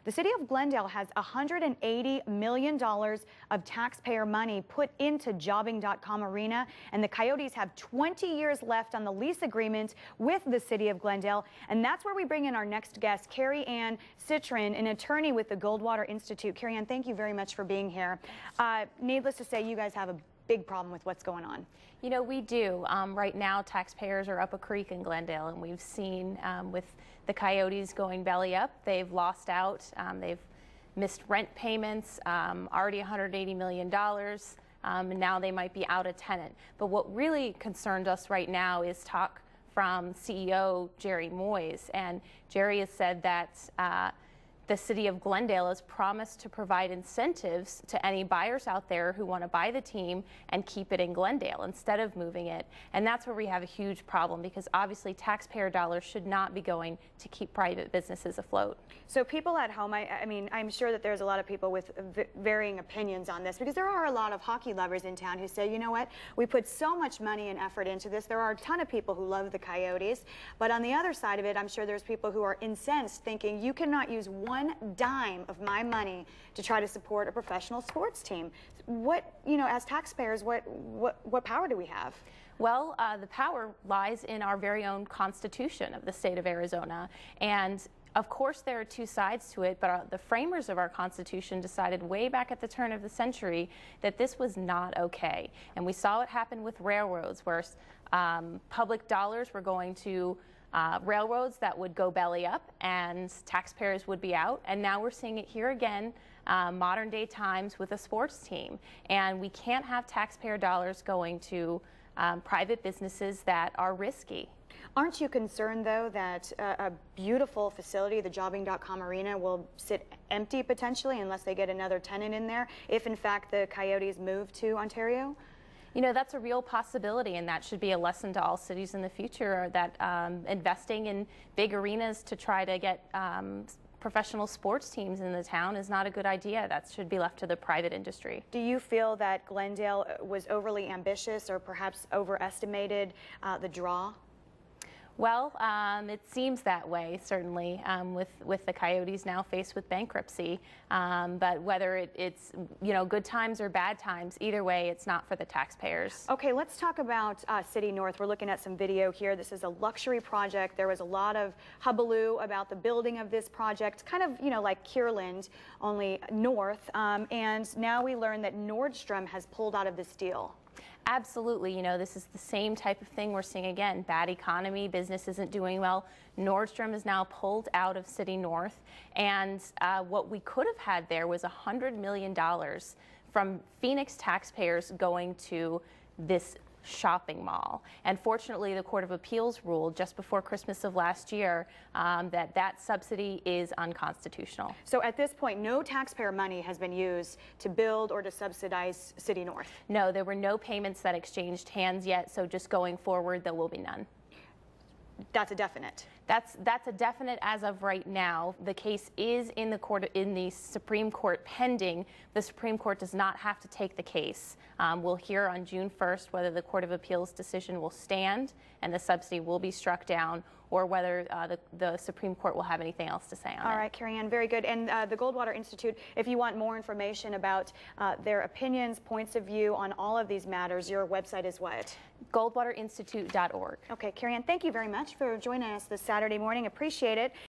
The city of Glendale has $180 million of taxpayer money put into jobbing.com arena, and the Coyotes have 20 years left on the lease agreement with the city of Glendale. And that's where we bring in our next guest, Carrie Ann Sitren, an attorney with the Goldwater Institute. Carrie Ann, thank you very much for being here. Needless to say, you guys have a big problem with what's going on. You know, we do. Right now, taxpayers are up a creek in Glendale, and we've seen with the Coyotes going belly up, they've lost out. They've missed rent payments, already $180 million, and now they might be out a tenant. But what really concerned us right now is talk from CEO Jerry Moyes, and Jerry has said that the city of Glendale has promised to provide incentives to any buyers out there who want to buy the team and keep it in Glendale instead of moving it. And that's where we have a huge problem, because obviously taxpayer dollars should not be going to keep private businesses afloat. So people at home, I mean, I'm sure that there's a lot of people with varying opinions on this, because there are a lot of hockey lovers in town who say, you know what, we put so much money and effort into this. There are a ton of people who love the Coyotes, but on the other side of it, I'm sure there's people who are incensed, thinking you cannot use one dime of my money to try to support a professional sports team. What, you know, as taxpayers, what power do we have? Well, the power lies in our very own Constitution of the state of Arizona. And of course, there are two sides to it, but the framers of our Constitution decided way back at the turn of the century that this was not okay. And we saw it happen with railroads, where public dollars were going to railroads that would go belly up and taxpayers would be out. And now we're seeing it here again, modern day times, with a sports team. And we can't have taxpayer dollars going to private businesses that are risky. Aren't you concerned, though, that a beautiful facility, the jobbing.com arena, will sit empty potentially unless they get another tenant in there, if in fact the Coyotes move to Ontario? You know, that's a real possibility, and that should be a lesson to all cities in the future, that investing in big arenas to try to get professional sports teams in the town is not a good idea. That should be left to the private industry. Do you feel that Glendale was overly ambitious or perhaps overestimated the draw? Well, it seems that way, certainly, with the Coyotes now faced with bankruptcy. But whether it's, you know, good times or bad times, either way, it's not for the taxpayers. Okay, let's talk about City North. We're looking at some video here. This is a luxury project. There was a lot of hullabaloo about the building of this project, kind of, you know, like Kierland, only north. And now we learn that Nordstrom has pulled out of this deal. Absolutely. You know, this is the same type of thing we're seeing again. Bad economy, business isn't doing well. Nordstrom is now pulled out of City North. And what we could have had there was $100 million from Phoenix taxpayers going to this shopping mall. And fortunately, the Court of Appeals ruled just before Christmas of last year that subsidy is unconstitutional. So at this point, no taxpayer money has been used to build or to subsidize City North? No, there were no payments that exchanged hands yet, so just going forward, there will be none. That's a definite. That's a definite as of right now. The case is in the Supreme Court pending. The Supreme Court does not have to take the case. We'll hear on June 1st whether the Court of Appeals decision will stand and the subsidy will be struck down, or whether the Supreme Court will have anything else to say on it. All right, Carrie Ann, very good. And the Goldwater Institute, if you want more information about their opinions, points of view on all of these matters, your website is what? Goldwaterinstitute.org. Okay, Carrie Ann, thank you very much for joining us this Saturday morning. Appreciate it.